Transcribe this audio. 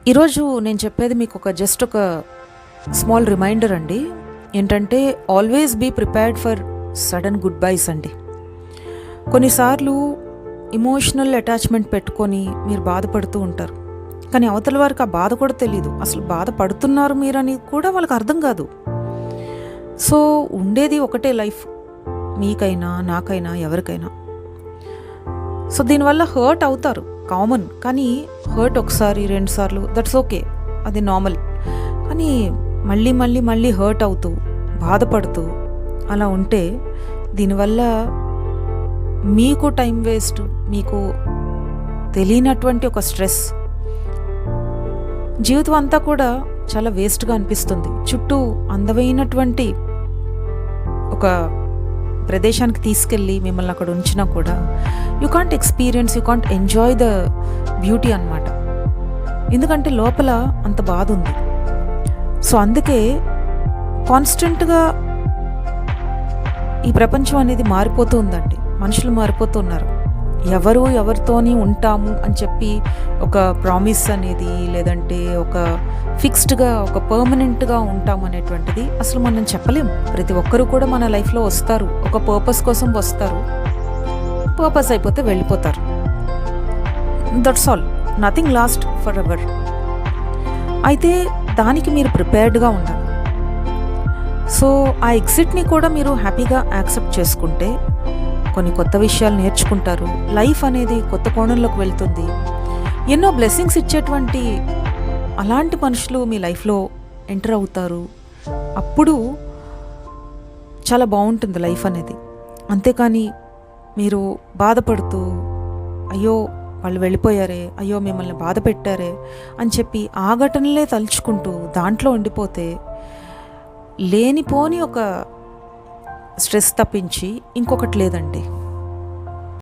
ఈరోజు నేను చెప్పేది మీకు జస్ట్ ఒక స్మాల్ రిమైండర్ అండి. ఏంటంటే always be prepared for sudden goodbyes అండి. కొన్నిసార్లు ఇమోషనల్ అటాచ్మెంట్ పెట్టుకొని మీరు బాధపడుతూ ఉంటారు, కానీ అవతల వారికి ఆ బాధ కూడా తెలీదు. అసలు బాధపడుతున్నారు మీరని కూడా వాళ్ళకి అర్థం కాదు. సో ఉండేది ఒకటే లైఫ్, మీకైనా నాకైనా ఎవరికైనా. సో దీనివల్ల హర్ట్ అవుతారు, కామన్. కానీ హర్ట్ ఒకసారి 2 సార్లు దట్స్ ఓకే, అది నార్మల్. కానీ మళ్ళీ మళ్ళీ మళ్ళీ హర్ట్ అవుతూ బాధపడుతూ అలా ఉంటే దీనివల్ల మీకు టైం వేస్ట్, మీకు తెలియనటువంటి ఒక స్ట్రెస్, జీవితం అంతా కూడా చాలా వేస్ట్గా అనిపిస్తుంది. చుట్టూ అందమైనటువంటి ఒక ప్రదేశానికి తీసుకెళ్ళి మిమ్మల్ని అక్కడ ఉంచినా కూడా you can't experience, you can't enjoy the beauty అన్నమాట. ఎందుకంటే లోపల అంత బాధ ఉంది. సో అందుకే కాన్స్టెంట్గా ఈ ప్రపంచం అనేది మారిపోతూ ఉందండి. మనుషులు మారిపోతున్నారు. ఎవరితోని ఉంటాము అని చెప్పి ఒక ప్రామిస్ అనేది, లేదంటే ఒక ఫిక్స్డ్గా ఒక పర్మనెంట్గా ఉంటాము అనేటువంటిది అసలు మనం చెప్పలేం. ప్రతి ఒక్కరూ కూడా మన లైఫ్లో వస్తారు, ఒక పర్పస్ కోసం వస్తారు, పర్పస్ అయిపోతే వెళ్ళిపోతారు. That's all, nothing last for ever. అయితే దానికి మీరు ప్రిపేర్డ్గా ఉండాలి. సో ఆ ఎగ్జిట్ని కూడా మీరు హ్యాపీగా యాక్సెప్ట్ చేసుకుంటే కొన్ని కొత్త విషయాలు నేర్చుకుంటారు. లైఫ్ అనేది కొత్త కోణంలోకి వెళ్తుంది. ఎన్నో బ్లెస్సింగ్స్ ఇచ్చేటువంటి అలాంటి మనుషులు మీ లైఫ్లో ఎంటర్ అవుతారు. అప్పుడు చాలా బాగుంటుంది లైఫ్ అనేది. అంతేకాని మీరు బాధపడుతూ అయ్యో వాళ్ళు వెళ్ళిపోయారే, అయ్యో మిమ్మల్ని బాధ పెట్టారే అని చెప్పి ఆ ఘటనలే తలుచుకుంటూ దాంట్లో ఉండిపోతే లేనిపోని ఒక స్ట్రెస్ తప్పించి ఇంకొకటి లేదండి.